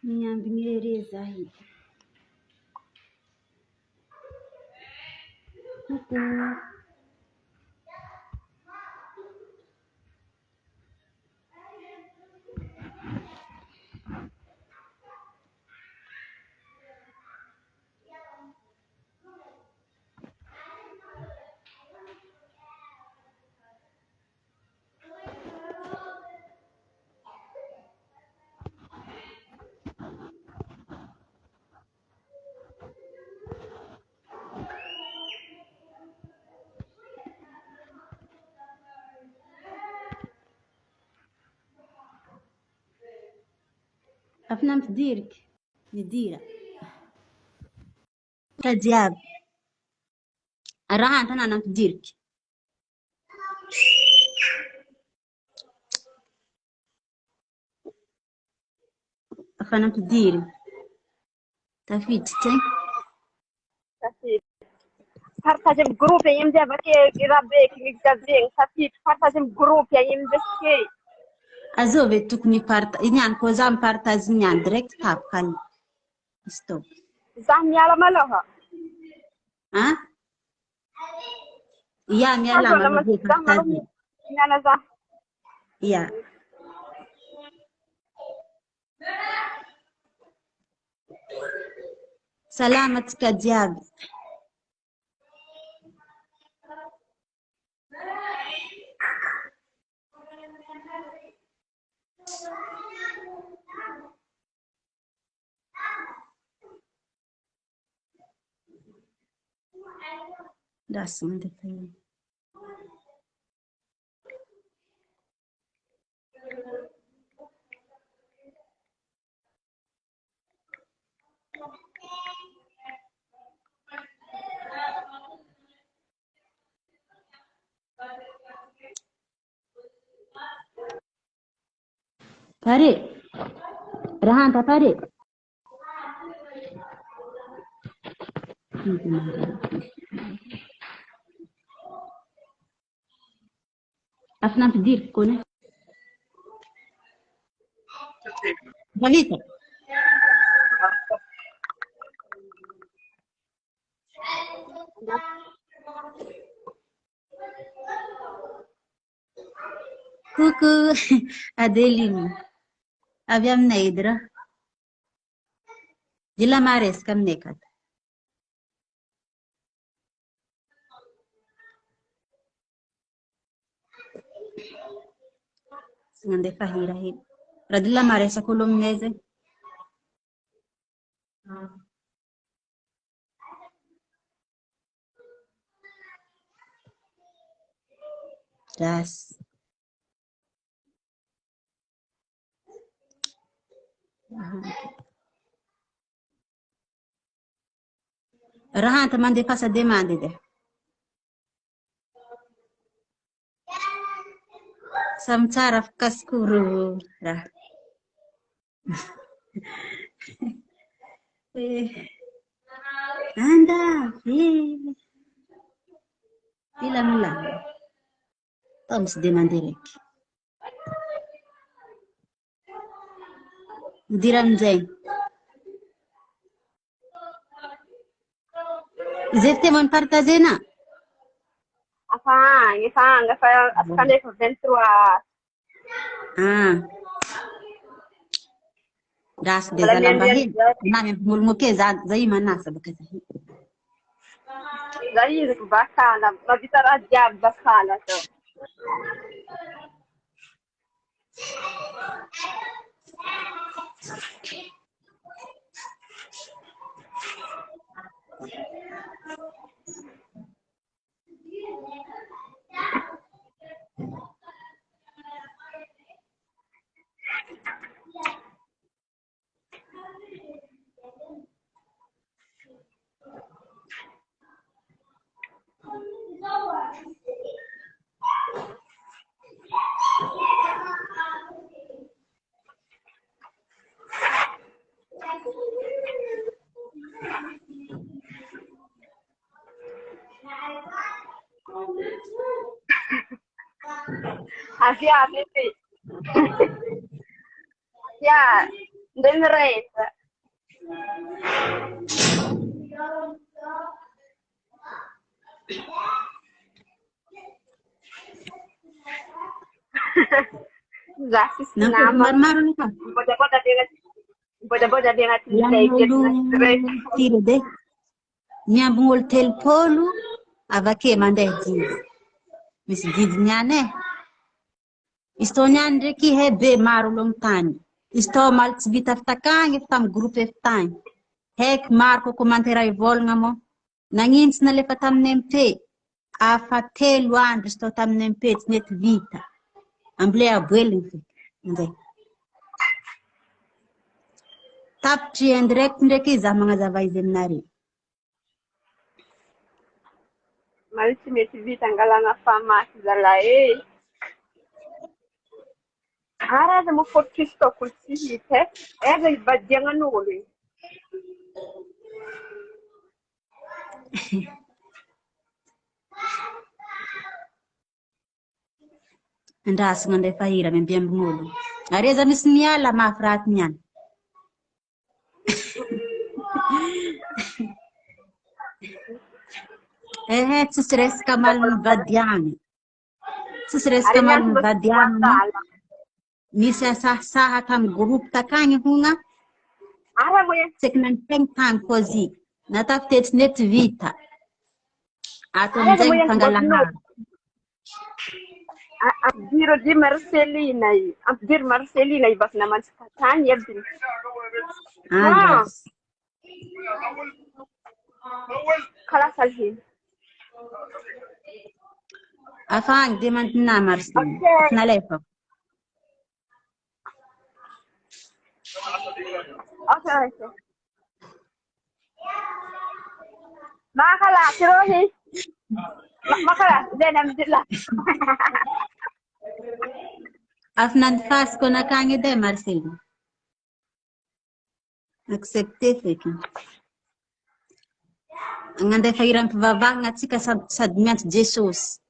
Niambie zaidi. Coucou. أفنان تديرك نديرة كدياب الراحة أنا تديرك أفنان تديري تفيد تي Partagem grup yang dia pakai kirabe kini gazing tapi partagem grup yang dia أزوفي توكني بارت إني كوزام بارتازين direct تاب كان stop zam yala malaha ها يا ميلا ما بدي بارتازين nana za يا سلامتك دياب That's one thing. Tarik. Rahan tak tarik. أفنان تدير كونه غليظة كوكو أديلين أبيام نيدرة جلا مارس كم نكت سنده فهيرة هي ردلا مارس كلهم نيزه Das Rahan teman dia fasa demande deh. Sam taraf kaskuru rah. Anda, bilang lah. Toms demande rek. Diram zain. Zefte mon partazena. Afang afkande dentro Das de zalambahin. Nami mulmuke zai manasa bakata. زي بكالة ما بيصير أجاب بكالة Asia, Asia. Ndem rehetra. Za sisy Nampiady namako. maromaro aloha ka. Bodaboda be agnaty bodaboda be agnatin'ny Ny lehibe amin'olo firy edy e? Ny ambin'olo telopolo avake mandeha didy. Misy didiny ihany e. Izy tô niany ndraiky he be maro olo amin'ny tany. Izy tô maly tsy vita avy takagny efa tamin'ny groupe efa tany. Heky maro ko komantera ivolagna mo. Nagnino tsy nalefa tamin'ny MP? Afa 3 andro izy tô tamin'ny MP tsy nety vita. Ambile aboeliny feky. Nzay. Tapitry indirect ndraiky za magnazava izy aminareo. Mali tsy mety vita angalana famaky zalahy e. Araza mo fortrisy toko tsy hita e. Eza ibadiagnan'olo io. Andrasagna ndefa hira miambiambin'olo. Areza misy miala mafy raty niany. Tsisy resaka maliny vadiany. Tsisy resaka Are maliny niantso vadiany. voatala. Misy asasaha tamin'ny groupe takagny hona. Ara mo e. Tseky nantegny tany kozy. Natafitetsy nety vita. Ato Areza amizay mo ny iantso fangalahara. Ampidiro di Marcelina io. Ampidiro Marcelina io bakina mantsika tany ebiny. Yes. Kala salhiny. Afang di man na Marcy. Okay. Nalefa. Okay. Makala, si Rohi. Makala, then I'm dila. Afnan fast ko na kangi de Marcy. Accepté feky. Angandefa irang pivavahagna atsika sady miantso Jesosy.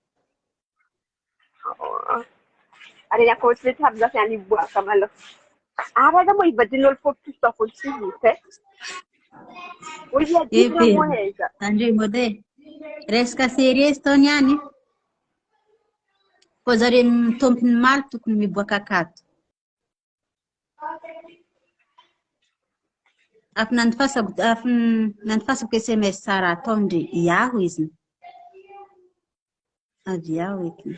Are ako tsy mety aby zafy any iboaka malo. Araga mo ibadin'olo fortrisy toko tsy hita e. Oy adina mo heza. Tandre mode. Resaka serious to niany. Ko zare tompony maly tokony miboaka akato. Afy nanifasako SMS sara ataondre iaho izy. Avy iaho eky.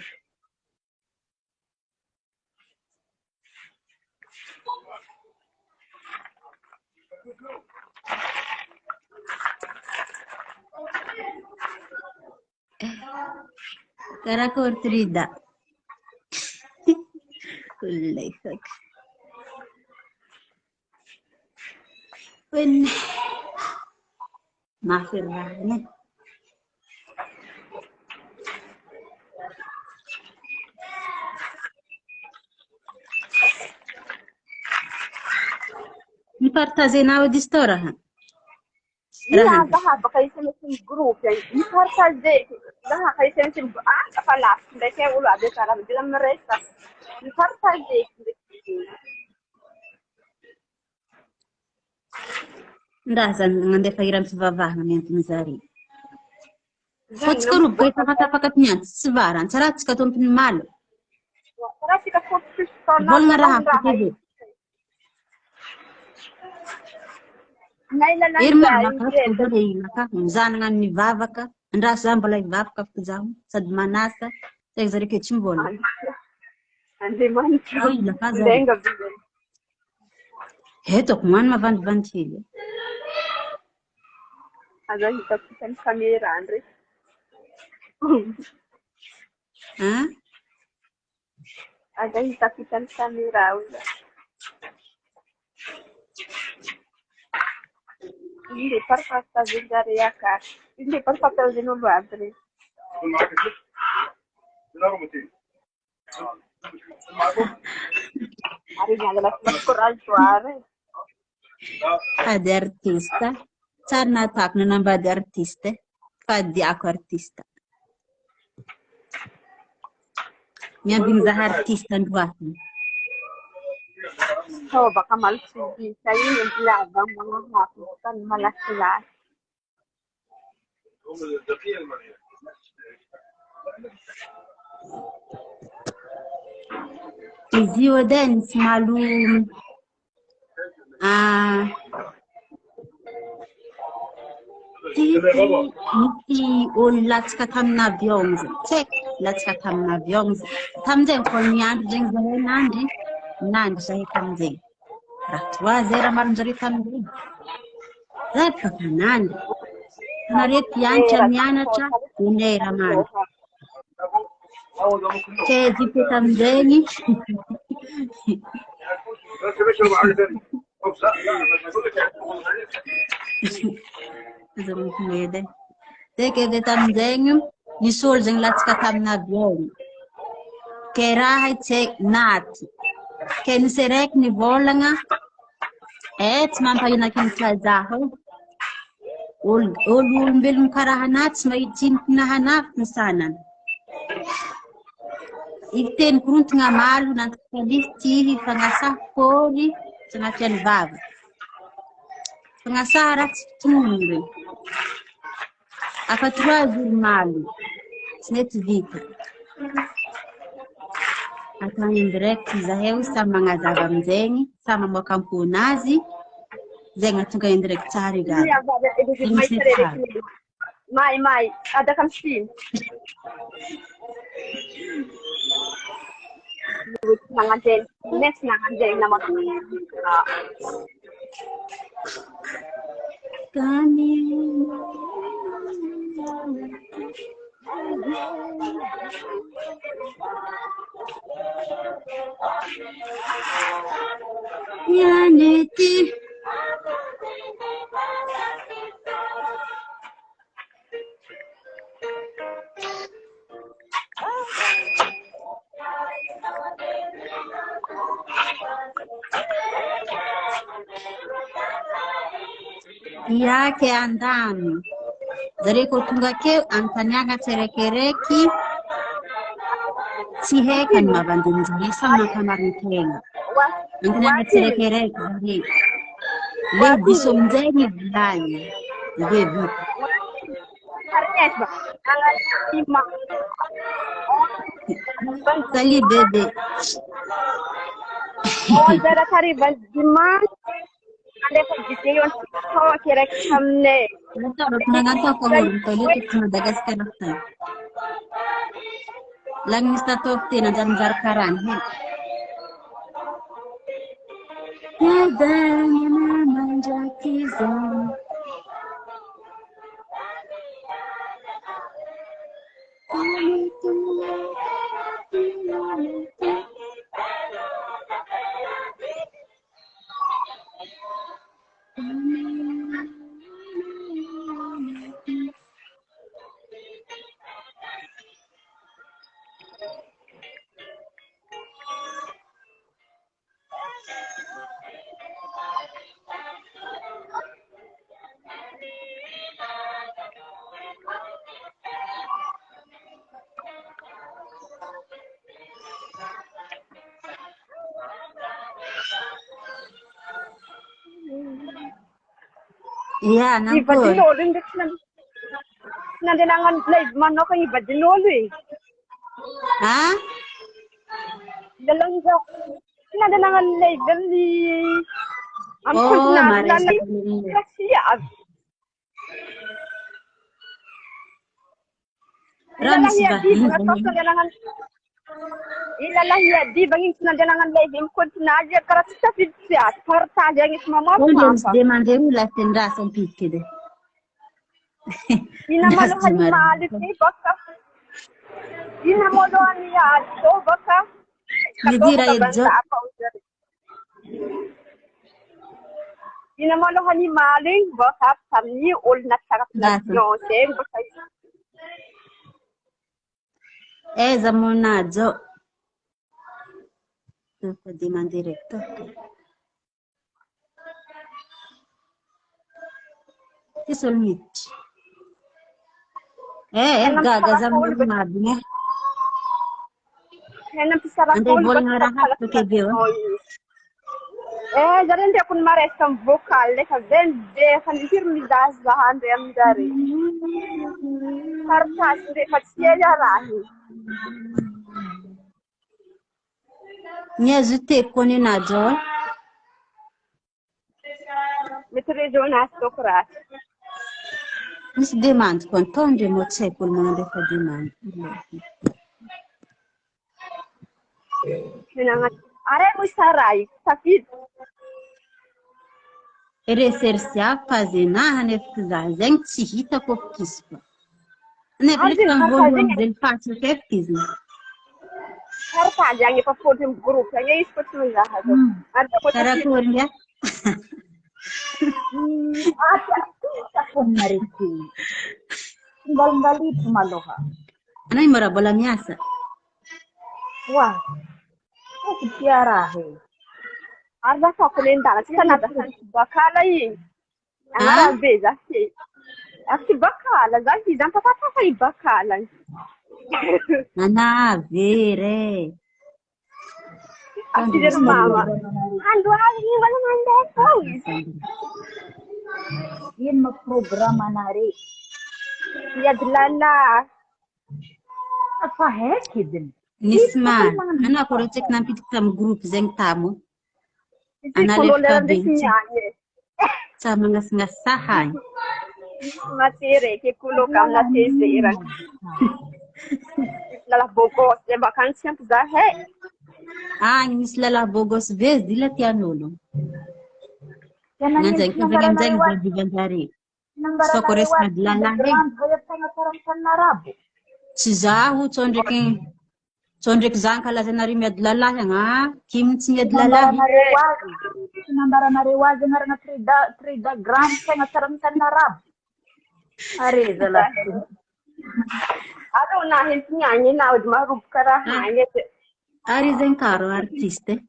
Karakory Trida. Kulay fak. When mafirrahne. Ni partagenao di stora ha. Iya, daha baka SMS yung group yan. Ipartage. Daha kay SMS yung kapala. Hindi kaya ulo abe para hindi lang maresta. Ipartage. Ndaza ngandefa iram pivavahagna miantony zare. Fotsy ka robo tapatapakat niantsy tsy varan tsara tsy ka tompony malo. Para sika fortrisy tona. Volagna raha TV. Ery makakafo le ilaka mizanagna ny vavaka andraso za mbola ivavaka afaka zaho sady manasa say zare ke tsy mbola. Andriamanitra. Ilaka zare. Lenga bile. Hetoko mano mavandivandy hely. Aza hitako isany kamera andre. Hein? Aza hitako isany kamera uza. Hindi parpartagen zare yakar. Hindi parpartagen olo andre. Ari nga adalah coraggio are. Ady artista. Tsara natako na nambady artista. Fadiako artista. Miambiny zaha artista androatiny. So baka malusigi sa yung lagang mga haputan malasilas. Iziwa din si Malum. Niti ol latsika tamina avion. Check latsika tamina avion. Tamzeng kon niandry jeng zahay nandry. Nandry zahay tamzeng. Raha zay raha marinjare tamzeng. Zay baka nandry. Nareto pianatra mianatra inay raha mandry. Kaya zipo tamzegny. Teke tamzegny nisy olo zegny latsaka tamina avion. Ke raha tsy naty. Ke nisy raiky nivolagna tsy mampahinaky ny kazaho. Olombelogno karaha naty tsy mahitsiniky nahanafy ny sanany. Iteny korontagna malo nantikalisy fagnasaha fôly tsy agnatin'ny vava. Fagnasaha raha tsy tongy. Afa 3 jours malo. Tsy mety vita. Atany indirect zahay samy magnazava amin'izegny, samy mamoaka amponazy. Zegny mahatonga indirect tsara igany. Mai, ada kamsin. Nanganjen, next nanganjen naman. Yaneti. Yake andamy. Zareko tonga keo antaniagna tserekereki. Tsy haiko ny mahavandonjy samy mampamariny tegna. Antaniagna tserekereki zare. Le diso amin'izay ny vilany. Vita. Salut bébé. Dara tariva dimanche. Alefa video yung kirek hamne. Nanganto ko rin toilet sa Madagascar na tayo. Lang nista tofti na janjar karan. Yadanya naman jakizan. Yeah, nampun. Ibadinolo, hindi nandilangan live man ako yung ibadinolo eh. Ha? Nandilangan live gali. Oh, Marisa. Ramis ba? Ilalahya di bangin nandilangan live imkod na aja karat sa pizza. Parta aja ngis mama. Audience demande la tendra son piquede. Inamalo malik ni baka. Inamalo niya to baka. Nidira yedjo. Inamalo ni malik baka samni ol na sarap na yose baka. Zamonazo. Tutto di man diretto. Ti solmici. Gaga zamon mabne. Nanam pisara Andai boleh ngarah tu ke bio. Zare hindi ako maresca ang vocal. Vende, kanipir mi das bahan rem zare. Sarkas, hindi patsiya rahi. Nya zute koni na jol. Mitre Jonas Tokrat. Mis demand kon tonde mo tsekul mo defa demand. Sinangat. Are mo saray. Sakit. Ere sersia fazena hanef zazeng chihita ko kispa. Ne Arjun, blikan harka volume jeng. del fatu keftiz. Harka jeng pa photo group. Yang ispot mo lahat. Ada ko Tara ko ya. Ako nariti. Tinggal-ngali pumaloha. Anay mara bola miasa. Wah, ako tiara he. Arba ka kulinda. Sana da san bakala yi. Ana beza ke. Aki bakala. Zaki dan papa kai bakala. Nana vere. Aki der mama. Ando ali wala mande ko. Yan magprograma na rin. Yadlala. Apa hekidin? Nisman. Ana ko cek na pitam group zeng tamu. Ana Kulo lefka lang benci. sinyanye. Sama ngas sahay. Matire ke kulo kam na tese iran. Lala bokos de vakansia za he. Ah, mislala bogos vez dila tianolo. Nanzang kavengan zeng di bandari. Sokores madlala he. Hayat tengah sarang narabu. Sizahu chondrek zankala zenari medlala nga kimchi medlala. Sinambara na rewazi nga nga 3 gram tengah sarang narabu. Are zala. Ado na hin sinyanye na ud marub kara hanye. Ari zeng karo artiste.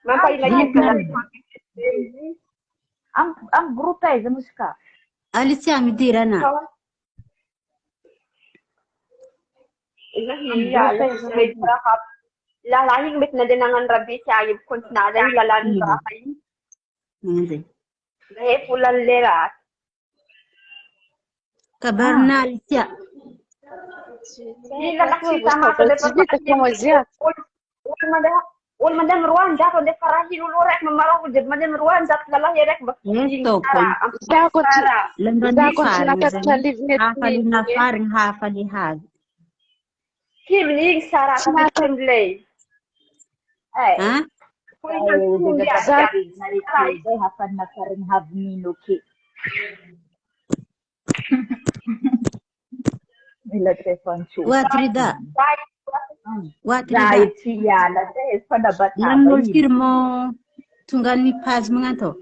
Mampai lagi kala. Ang grupo ay musika. Alicia midira na. Iya, may rakap. Lalaing mit na din ang rabi siya yung kunsnada yung lalan bakay. Nanzang. Dahil pulan lerat. Kabar na Alicia. Hindi nakakita nga ko ul madam ruan jat onde farahi lurek mamaro jed madam ruan jat lalah yerek ba. Esto kon. Lemban di faring. Hafali na faring hafali hag. Kimling sara ka timlay. Ha? Hapan na karing habnino ki. Bila telefon cu. Watrida. Watrida. Dahil siya na dahil panabat Lang multir mo tunggal ni paz mga to.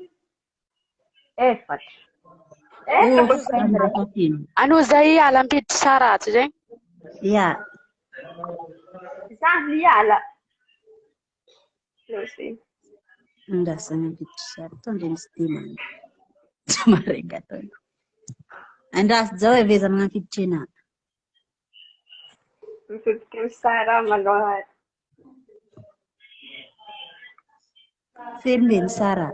Effort. Anu zai alam pit sara tujeng. Ya. Saan liyala? No, see. Nda sana bitisha. Tonde stima. Marega to. Anda zawe veza mga kitchena. Sara malohat. Firmin Sara.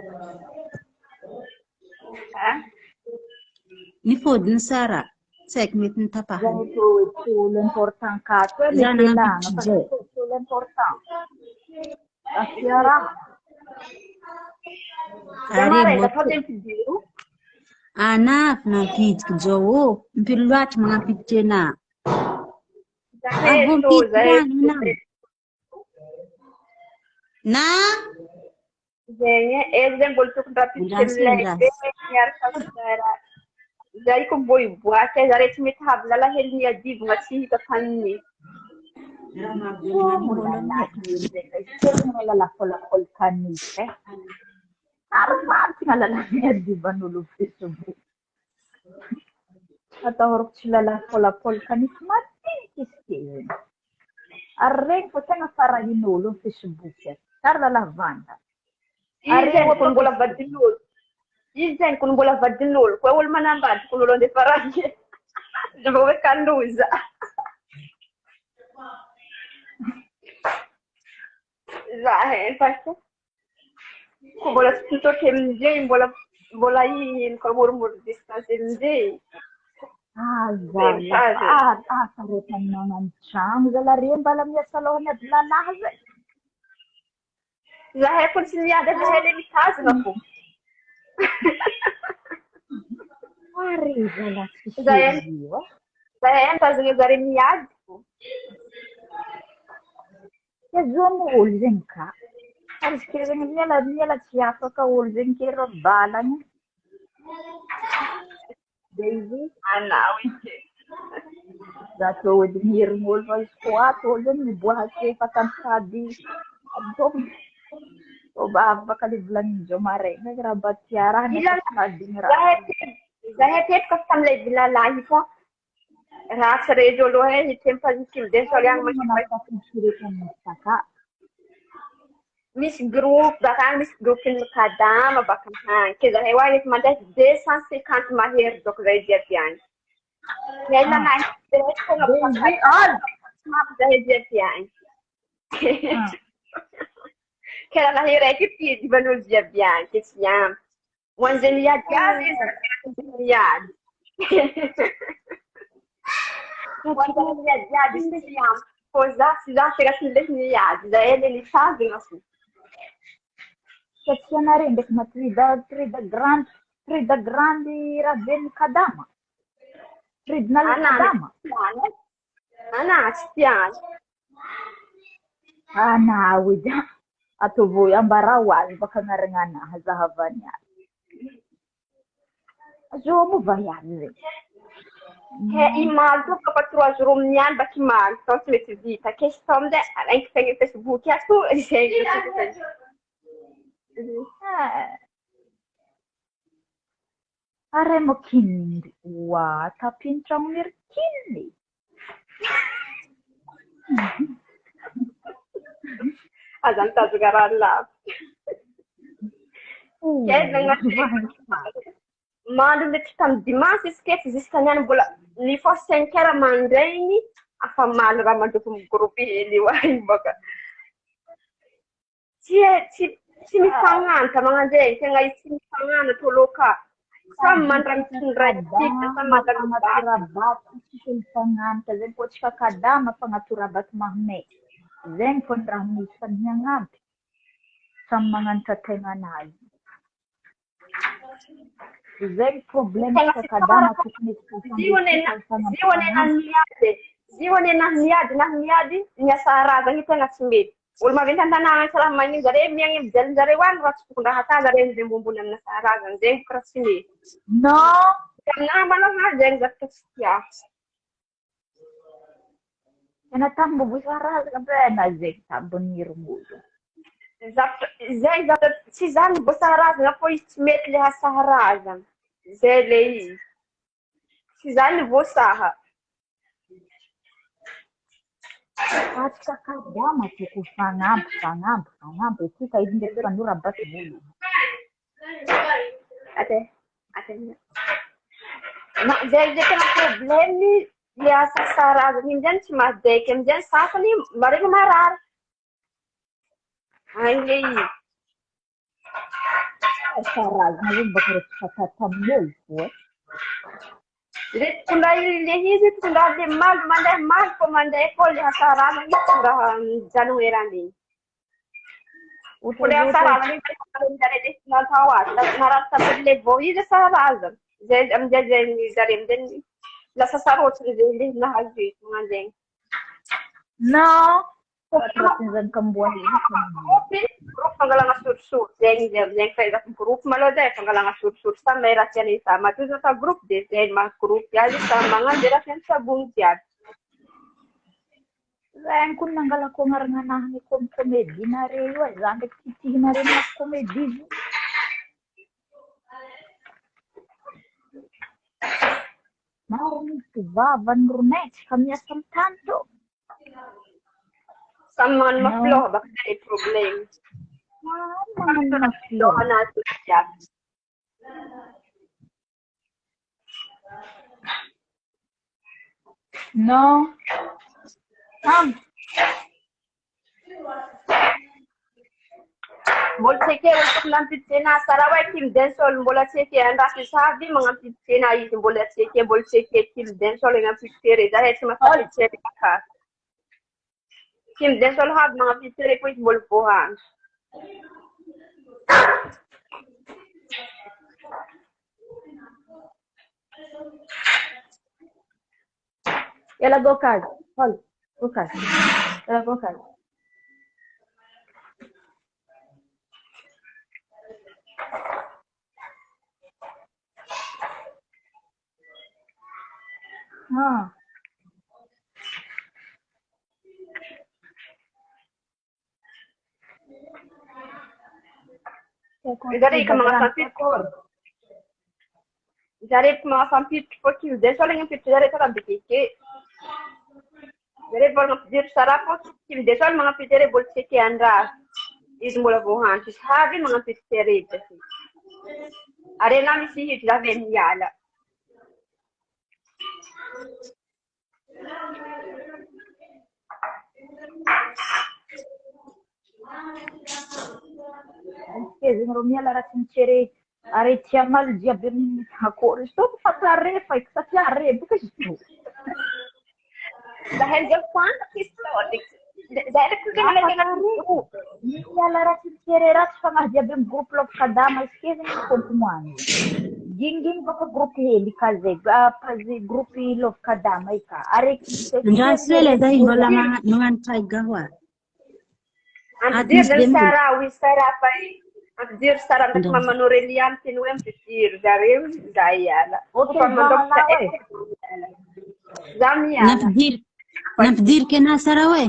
Ha? Ni fodin Sara. Segment ng tapahan. Ganito, tulen portang kato. Zana nga pitje. Tulen portang. Asyara. Ari mo. Anak na kit jowo. Mpilwat mga pitje na. Abong pitwan na. Na? Zenye, ezem boltuk rapid simlay. Yar kasara. Zai ko boy buat saya zare smith hab lala hel ni ajib ngasi ka khanni. Lalakol kanis eh. Arman tinggalala di ba nulu Facebook. Atau huruf lalakol kanis mati kiskin. Arreng ko tanga para hinulu Facebook ya. Tarla lavanda. Arreng kun bola badilul. Izan kun bola badilul. Ko wal manamba kun lo de faraje. Debo kanduza. Zahe, pasta. kung mbola tsy tontotra amin'izay, mbola ino ka murmur distance amin'izay. Rehefa magnano trano zalareo mbala miasa lohany ady lalahy zay. Zahay kung si niada zahay le mitazona po. Zala Zahay mitazona zareo miady po. Kezoa olo zegny ka. Ary izy ke zegny miala tsy afaka olo zegny ke ro balagny. Daisy. Anao ike. Za tô edy mierigny olo fa izy ko ato olo zegny miboahaky fatantsady. Afaka le volanin-dreo maraina raha mba tiarahana fatantsady raha. Zahay teto ka tamilay vilalahy po. Raha tsy rejo aloha hitempanitilo den so liang misy groupe bakany misy grupin'ny kadama baka hany ke zahay hoa efa mandeha 250 mahery doko zay jiaby any. Ngayon na zahay jiaby any. Kaya nahiraiky pidivan'olo jiaby any ke tsy ampy. Hoan'izay niady azy niady. Niady tsy ampy. Ko za tsy za tega tsy nilesy niady. Zahay le nitazona fo. Satria nareo ndraiky matrida grande raha ben'ny kadama. Tridina le kadama. Ana tsy tiany. Anao edy ataovy ambarao azy baka anaragna anahy zahavany azy. Zo mo vaiady zay. Imaly to ka 3 jours niany baka imaly. Então tsy mety vita. Question amizay araky tegna Facebook ato izay. Aray mo kinindi. Wa tapin trano mirkini. Azan tazona raha lavo. Mandro le tamin'ny dimanche isiketo jusqu'à niany mbola ny fois 5 heures mandraigny afa maly raha mandoko amin'ny groupe hely io any baka. Tsy mifagnanta magnanjay tegna tsy mifagnana toloka. Samy mandra mitondra tika samy mandra miturabaty tsy mifagnanta zay koa tsika kadama fagnaturabaty mahnay. Zegny fô ny raha misy fa miagnampy. Samy magnanatra tegna anazy. Zegny problème tsika kadama tokony Zione na miady niasa razagny tegna tsy mety. Olo maventy an-tanàna salaha magnino zareo miagny mijaly zareo any raha tsy tokony raha ata zareo zay mbombony amin'ny asa razagny zegny karaha tsy mety. Non. Aminah manao zegny zavatra tsy tiako. Tena tambo vosa razagna bena zegny tambo nirongolo. Zay zavatra tsy zany vosa razagna fô izy tsy mety le asa razagna. Zay le izy. Tsy zany voasaha. Atsika kadama toko fagnampy. Tika izy ndraiky fanora baky volo. Até. Zay tena problemy le asa sarazagny amin'izany tsy mahadeky amin'izany sasany maregny marary. Agny le izy. Sarazagna zegny baka resaka tamin'olo fô. Le tonga le izy tonga le maly mandeha fô mandeha koa le asa razagny tonga janoerany. Olha asa razagny natao azy narary tamile vao izy asa razagny. Zay amin'izay zareo amin'izay lasa sarotsy le nahazo izy magnan'izay. Non. Zany kamboahy. Groupe fangalana sorisory zegny zegny fahaizako groupe malô zay fangalana sorisory samy raha tiany sa matozo ta groupe de zay ma groupe azy samy magnano zay raha tiany sabony jiaby. Zegny koa nangalako agnarana anahy ny comédie nareo io za ndraiky titihinareo na comédie. Maro misy vavany ronetsy ka miasa amin'ny tany to. Samy magnano mafilôha baka zay problème. Magnano mafilôha anazy jiaby. Non. Mbola tseke untuk nampitsena sara way Kim Densol mbola tseke andrasy saby magnampitsena izy mbola tseke Kim Densol agnampitsere za tsy mampitsere kaka. Kim Densol aby magnampitsere ko izy mbola voahandro. Ela go casa. Olha, go casa. Ela go casa. Ah. Dari ka mga sampit ko. Dari ka mga sampit ko Kim Densol agnampitsere dari sa kabikiki. Dari por dir sarapos Kim Densol magnampitsere mbola tseke andras. Izy mbola voahandro saby magnampitsere izy. Arena misy hity za miala. Izy Romia la ratsinitere arety amaly jiaby amin'ny akory izy tô fatarefa eky satria areboka izy tô. Dahil dyan fantasy story. Dahil ko kinalagyan Miala ratsinitere ratsy fanahy jiaby amin'ny groupe lofokadama izy ke zegny kompomoany. Gingin baka groupe hely ka zay pazy groupe lofokadama ika areky Ndrasele zay mbola magnano gawa. Antidir dan Sarah wis Sarah pai. Antidir Sarah tak mama Norelian tinuem tidir garim gayala. Okay, Zamia. Nafdir kena Sarawe.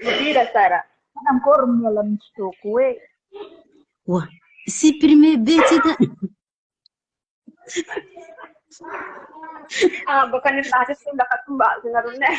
Nafdir Sarah. Ancora miala mistoko we. Wah, si prime becita. Bukan itu aja sih udah ketumbal dengarnya.